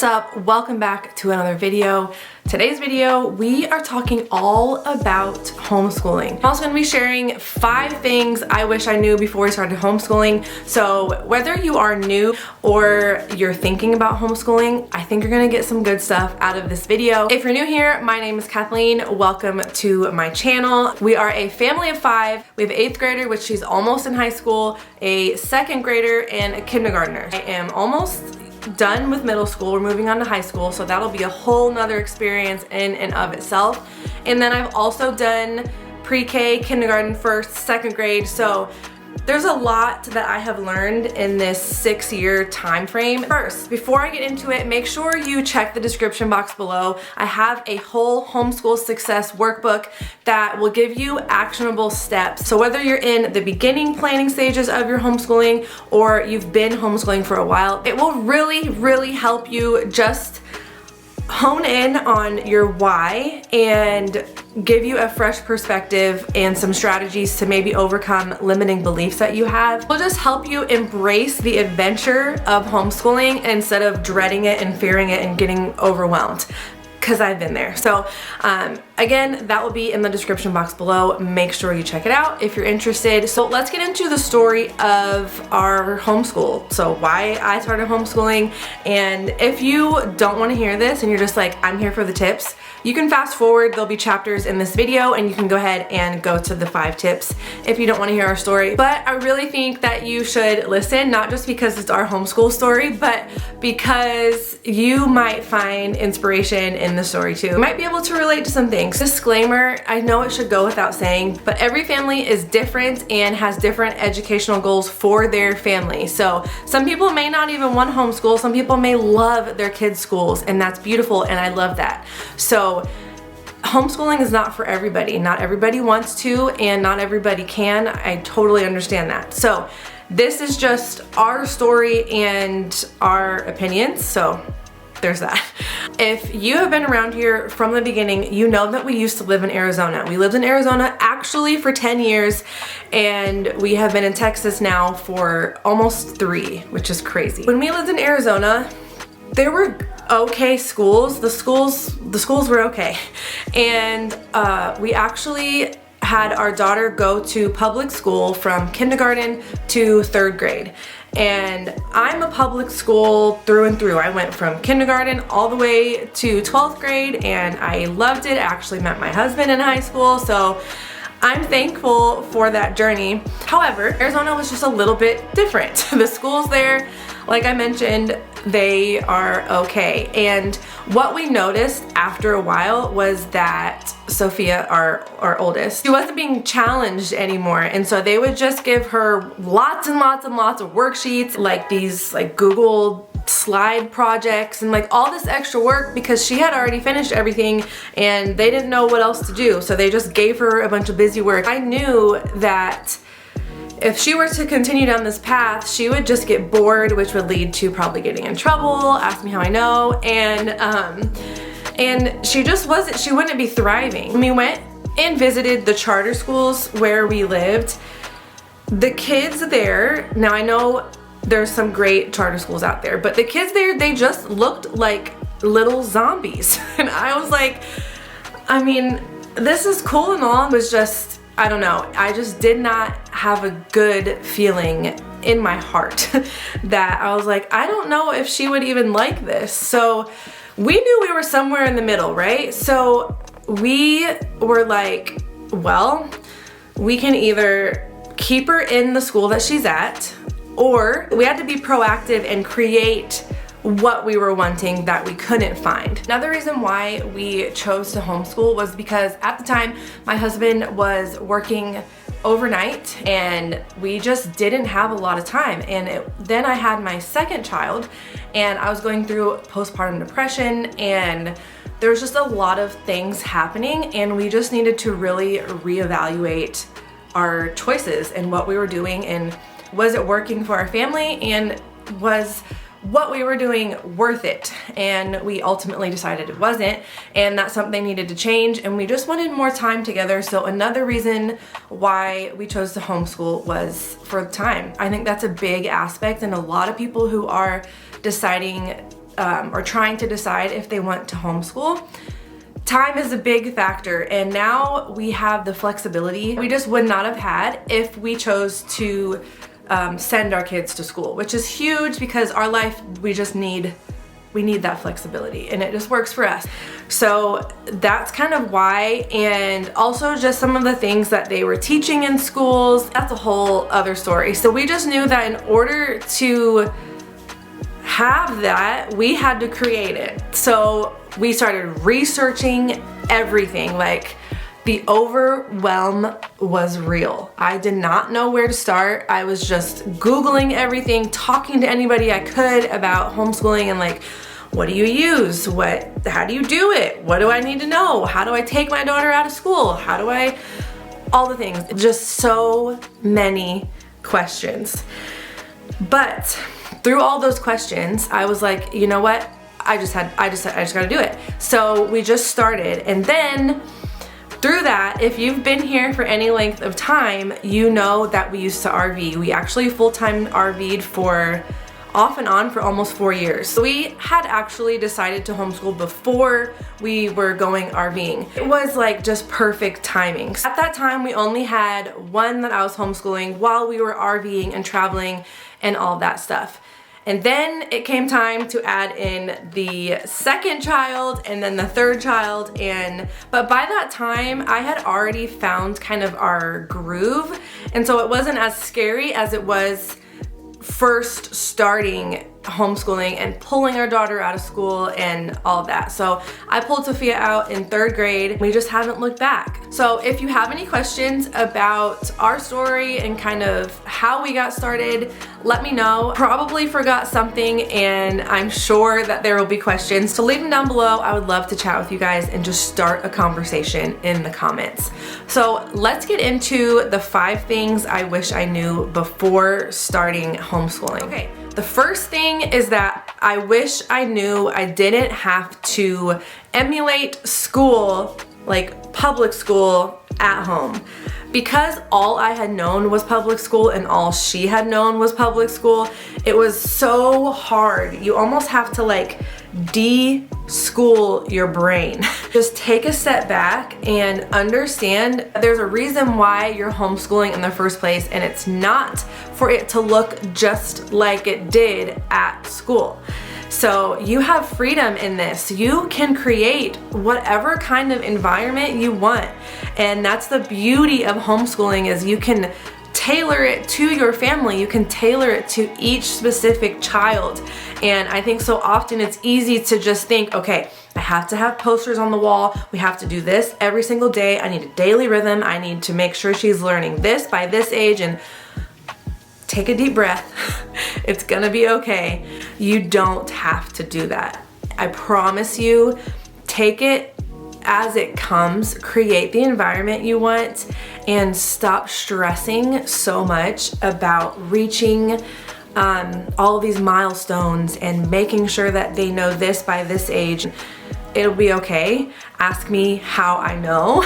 What's up? Welcome back to another video. Today's video, we are talking all about homeschooling. I'm also going to be sharing 5 things I wish I knew before I started homeschooling. So whether you are new or you're thinking about homeschooling, I think you're going to get some good stuff out of this video. If you're new here, my name is Kathleen. Welcome to my channel. We are a family of 5. We have an 8th grader, which she's almost in high school, a 2nd grader, and a kindergartner. I am almost done with middle school. We're moving on to high school, so that'll be a whole nother experience in and of itself. And then I've also done pre-K, kindergarten, 1st, 2nd grade, so there's a lot that I have learned in this 6-year time frame. First, before I get into it, make sure you check the description box below. I have a whole homeschool success workbook that will give you actionable steps. So whether you're in the beginning planning stages of your homeschooling or you've been homeschooling for a while, it will really help you just hone in on your why and give you a fresh perspective and some strategies to maybe overcome limiting beliefs that you have. It'll just help you embrace the adventure of homeschooling instead of dreading it and fearing it and getting overwhelmed, because I've been there. So again, that will be in the description box below. Make sure you check it out if you're interested. So let's get into the story of our homeschool. So why I started homeschooling. And if you don't want to hear this and you're just like, I'm here for the tips, you can fast forward. There'll be chapters in this video and you can go ahead and go to the 5 tips if you don't want to hear our story. But I really think that you should listen, not just because it's our homeschool story, but because you might find inspiration in the story too. You might be able to relate to some things. Disclaimer, I know it should go without saying, but every family is different and has different educational goals for their family. So some people may not even want to homeschool. Some people may love their kids' schools, and that's beautiful, and I love that. So homeschooling is not for everybody. Not everybody wants to, and not everybody can. I totally understand that. So this is just our story and our opinions. So there's that. If you have been around here from the beginning, you know that we used to live in Arizona. We lived in Arizona actually for 10 years, and we have been in Texas now for almost 3, which is crazy. When we lived in Arizona, there were okay schools. The schools were okay. And we actually had our daughter go to public school from kindergarten to 3rd grade. And I'm a public school through and through. I went from kindergarten all the way to 12th grade, and I loved it. I actually met my husband in high school, so I'm thankful for that journey. However, Arizona was just a little bit different. The schools there, like I mentioned, they are okay. And what we noticed after a while was that Sophia, our oldest, she wasn't being challenged anymore. And so they would just give her lots and lots and lots of worksheets, like these like Google slide projects and like all this extra work, because she had already finished everything and they didn't know what else to do. So they just gave her a bunch of busy work. I knew that if she were to continue down this path, she would just get bored, which would lead to probably getting in trouble. Ask me how I know. And she just wasn't, she wouldn't be thriving. When we went and visited the charter schools where we lived, the kids there, now I know there's some great charter schools out there, but the kids there, they just looked like little zombies. And I was like, I mean, this is cool and all, it was just, I don't know, I just did not have a good feeling in my heart that I was like, I don't know if she would even like this. So we knew we were somewhere in the middle, right? So we were like, well, we can either keep her in the school that she's at, or we had to be proactive and create what we were wanting that we couldn't find. Another reason why we chose to homeschool was because at the time my husband was working overnight and we just didn't have a lot of time. And then I had my 2nd child and I was going through postpartum depression, and there was just a lot of things happening, and we just needed to really reevaluate our choices and what we were doing, and was it working for our family, and was what we were doing worth it? And we ultimately decided it wasn't, and that something needed to change, and we just wanted more time together. So another reason why we chose to homeschool was for time. I think that's a big aspect, and a lot of people who are deciding or trying to decide if they want to homeschool, time is a big factor, and now we have the flexibility we just would not have had if we chose to send our kids to school, which is huge because our life, we need that flexibility, and it just works for us. So that's kind of why, and also just some of the things that they were teaching in schools, that's a whole other story. So we just knew that in order to have that, we had to create it. So we started researching everything. Like, the overwhelm was real. I did not know where to start. I was just Googling everything, talking to anybody I could about homeschooling, and like, what do you use? How do you do it? What do I need to know? How do I take my daughter out of school? All the things. Just so many questions. But through all those questions, I was like, you know what? I just gotta do it. So we just started, and then through that, if you've been here for any length of time, you know that we used to RV. We actually full-time RV'd for off and on for almost 4 years. So we had actually decided to homeschool before we were going RVing. It was like just perfect timing. At that time, we only had one that I was homeschooling while we were RVing and traveling and all that stuff. And then it came time to add in the second child and then the third child, but by that time I had already found kind of our groove, and so it wasn't as scary as it was first starting homeschooling and pulling our daughter out of school and all that. So I pulled Sophia out in 3rd grade. We just haven't looked back. So if you have any questions about our story and kind of how we got started, let me know. Probably forgot something, and I'm sure that there will be questions. So leave them down below. I would love to chat with you guys and just start a conversation in the comments. So let's get into the 5 things I wish I knew before starting homeschooling. Okay. The first thing is that I wish I knew I didn't have to emulate school, like public school, at home. Because all I had known was public school and all she had known was public school, it was so hard. You almost have to like de-school your brain. Just take a step back and understand there's a reason why you're homeschooling in the first place, and it's not for it to look just like it did at school. So you have freedom in this. You can create whatever kind of environment you want. And that's the beauty of homeschooling, is you can tailor it to your family. You can tailor it to each specific child. And I think so often it's easy to just think, okay, I have to have posters on the wall. We have to do this every single day. I need a daily rhythm. I need to make sure she's learning this by this age. And take a deep breath. It's gonna be okay. You don't have to do that. I promise you, take it as it comes, create the environment you want, and stop stressing so much about reaching all of these milestones and making sure that they know this by this age. It'll be okay. Ask me how I know.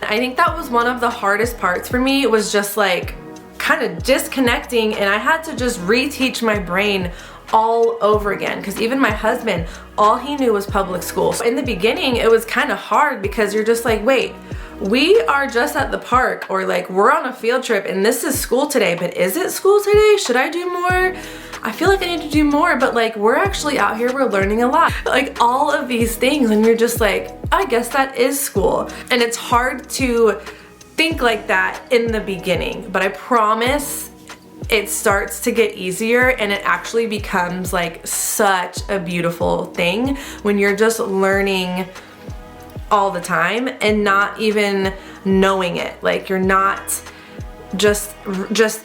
I think that was one of the hardest parts for me. It was just like kind of disconnecting, and I had to just reteach my brain all over again, because even my husband, all he knew was public school. So in the beginning, it was kind of hard because you're just like, wait, we are just at the park, or like we're on a field trip and this is school today, but is it school today? Should I do more? I feel like I need to do more, but like we're actually out here, we're learning a lot. Like all of these things, and you're just like, I guess that is school. And it's hard to think like that in the beginning, but I promise it starts to get easier, and it actually becomes like such a beautiful thing when you're just learning all the time and not even knowing it. Like you're not just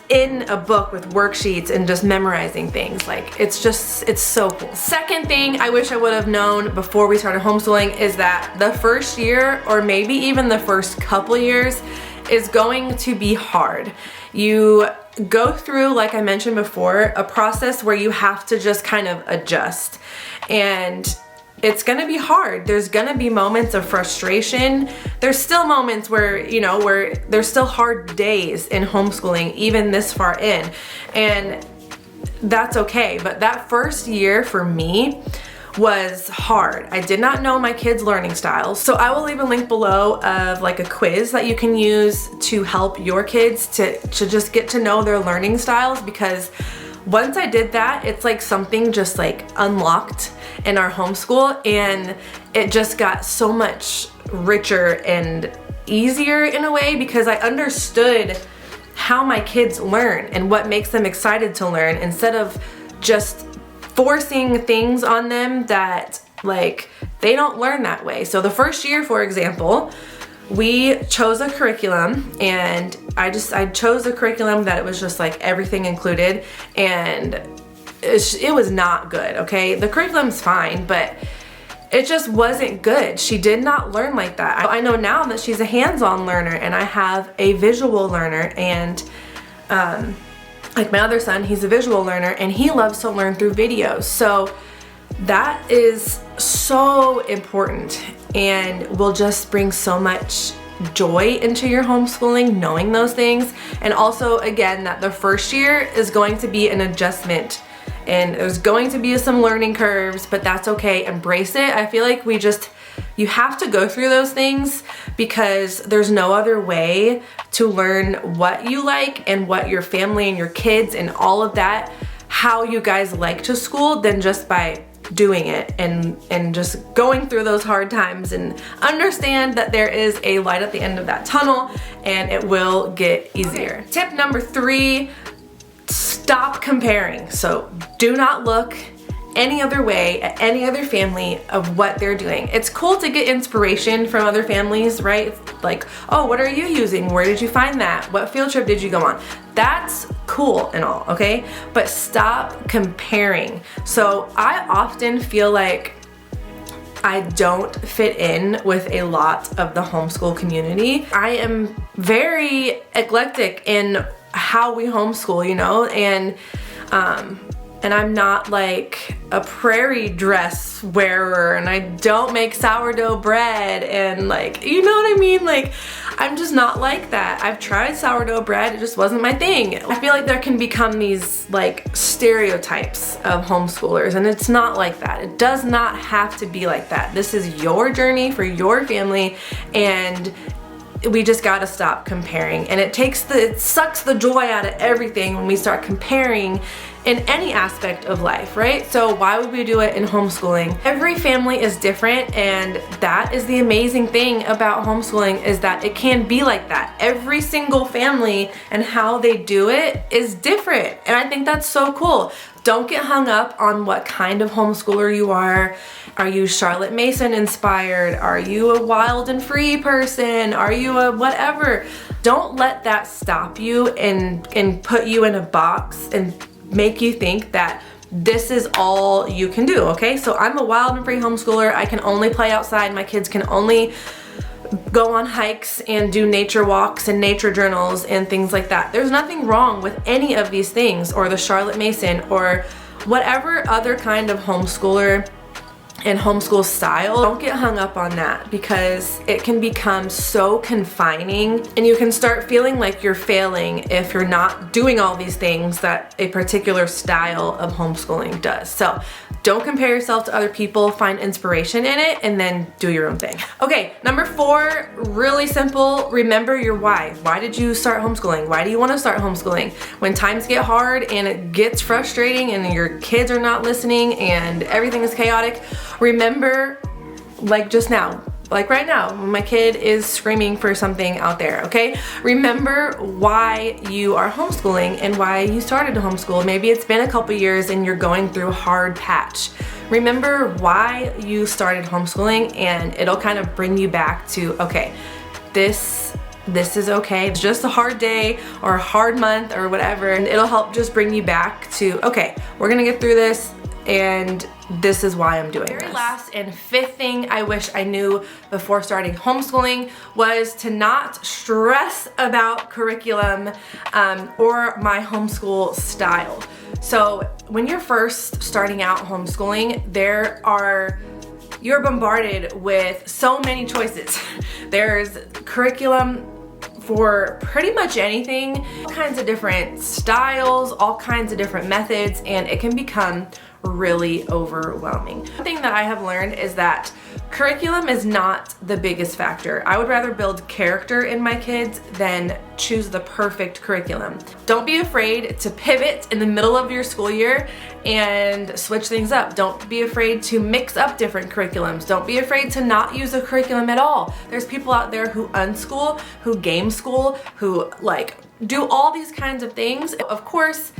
in a book with worksheets and just memorizing things. Like it's so cool. Second thing I wish I would have known before we started homeschooling is that the first year, or maybe even the first couple years, is going to be hard. You go through, like I mentioned before, a process where you have to just kind of adjust, and it's gonna be hard. There's gonna be moments of frustration. There's still moments where, you know, where there's still hard days in homeschooling, even this far in, and that's okay. But that first year for me was hard. I did not know my kids' learning styles. So I will leave a link below of like a quiz that you can use to help your kids to just get to know their learning styles, because once I did that, it's like something just like unlocked in our homeschool, and it just got so much richer and easier in a way, because I understood how my kids learn and what makes them excited to learn, instead of just forcing things on them that like they don't learn that way. So the first year, for example, we chose a curriculum, and I chose a curriculum that it was just like everything included, and it was not good, okay? The curriculum's fine, but it just wasn't good. She did not learn like that. I know now that she's a hands-on learner, and I have a visual learner, and like my other son, he's a visual learner, and he loves to learn through videos. So that is so important, and will just bring so much joy into your homeschooling, knowing those things. And also, again, that the first year is going to be an adjustment, and there's going to be some learning curves, but that's okay. Embrace it. I feel like you have to go through those things, because there's no other way to learn what you like and what your family and your kids and all of that, how you guys like to school, than just by doing it and just going through those hard times, and understand that there is a light at the end of that tunnel, and it will get easier. Okay. Tip number 3, stop comparing. So do not look any other way at any other family of what they're doing. It's cool to get inspiration from other families, right? It's like, oh, what are you using? Where did you find that? What field trip did you go on? That's cool and all, okay? But stop comparing. So I often feel like I don't fit in with a lot of the homeschool community. I am very eclectic in how we homeschool, you know, and I'm not like a prairie dress wearer, and I don't make sourdough bread, and like, you know what I mean? Like, I'm just not like that. I've tried sourdough bread, it just wasn't my thing. I feel like there can become these like stereotypes of homeschoolers, and it's not like that. It does not have to be like that. This is your journey for your family, and we just gotta stop comparing. And it sucks the joy out of everything when we start comparing in any aspect of life, right? So why would we do it in homeschooling? Every family is different, and that is the amazing thing about homeschooling, is that it can be like that. Every single family and how they do it is different, and I think that's so cool. Don't get hung up on what kind of homeschooler you are. Are you Charlotte Mason inspired? Are you a wild and free person? Are you a whatever? Don't let that stop you and put you in a box and make you think that this is all you can do, okay? So I'm a wild and free homeschooler. I can only play outside. My kids can only go on hikes and do nature walks and nature journals and things like that. There's nothing wrong with any of these things, or the Charlotte Mason, or whatever other kind of homeschooler and homeschool style. Don't get hung up on that, because it can become so confining, and you can start feeling like you're failing if you're not doing all these things that a particular style of homeschooling does. So don't compare yourself to other people, find inspiration in it, and then do your own thing. Okay, number 4, really simple. Remember your why. Why did you start homeschooling? Why do you want to start homeschooling? When times get hard and it gets frustrating and your kids are not listening and everything is chaotic, remember, like just now, like right now, when my kid is screaming for something out there, okay? Remember why you are homeschooling and why you started to homeschool. Maybe it's been a couple years and you're going through a hard patch. Remember why you started homeschooling, and it'll kind of bring you back to, okay, this is okay. It's just a hard day or a hard month or whatever, and it'll help just bring you back to, okay, we're gonna get through this, and this is why I'm doing this. Very last and 5th thing I wish I knew before starting homeschooling was to not stress about curriculum or my homeschool style. So when you're first starting out homeschooling, you're bombarded with so many choices. There's curriculum for pretty much anything, all kinds of different styles, all kinds of different methods, and it can become really overwhelming. One thing that I have learned is that curriculum is not the biggest factor. I would rather build character in my kids than choose the perfect curriculum. Don't be afraid to pivot in the middle of your school year and switch things up. Don't be afraid to mix up different curriculums. Don't be afraid to not use a curriculum at all. There's people out there who unschool, who game school, who like do all these kinds of things. Of course,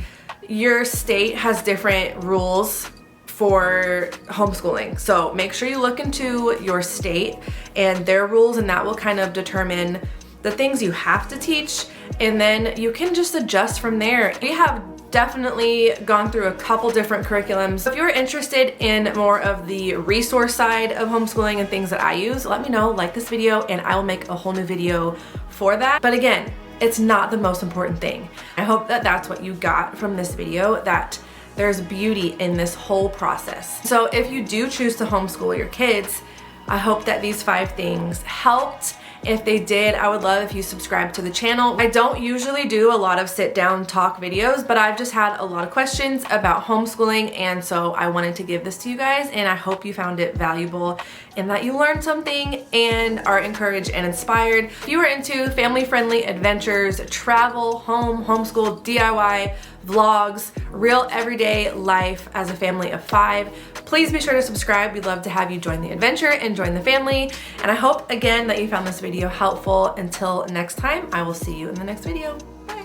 your state has different rules for homeschooling. So make sure you look into your state and their rules, and that will kind of determine the things you have to teach, and then you can just adjust from there. We have definitely gone through a couple different curriculums. If you're interested in more of the resource side of homeschooling and things that I use, let me know, like this video, and I will make a whole new video for that. But again, it's not the most important thing. I hope that that's what you got from this video, that there's beauty in this whole process. So if you do choose to homeschool your kids, I hope that these 5 things helped. If they did, I would love if you subscribe to the channel. I don't usually do a lot of sit down talk videos, but I've just had a lot of questions about homeschooling, and so I wanted to give this to you guys, and I hope you found it valuable and that you learned something and are encouraged and inspired. If you are into family-friendly adventures, travel, home, homeschool, DIY, vlogs, real everyday life as a family of 5, please be sure to subscribe. We'd love to have you join the adventure and join the family. And I hope again that you found this video helpful. Until next time, I will see you in the next video. Bye.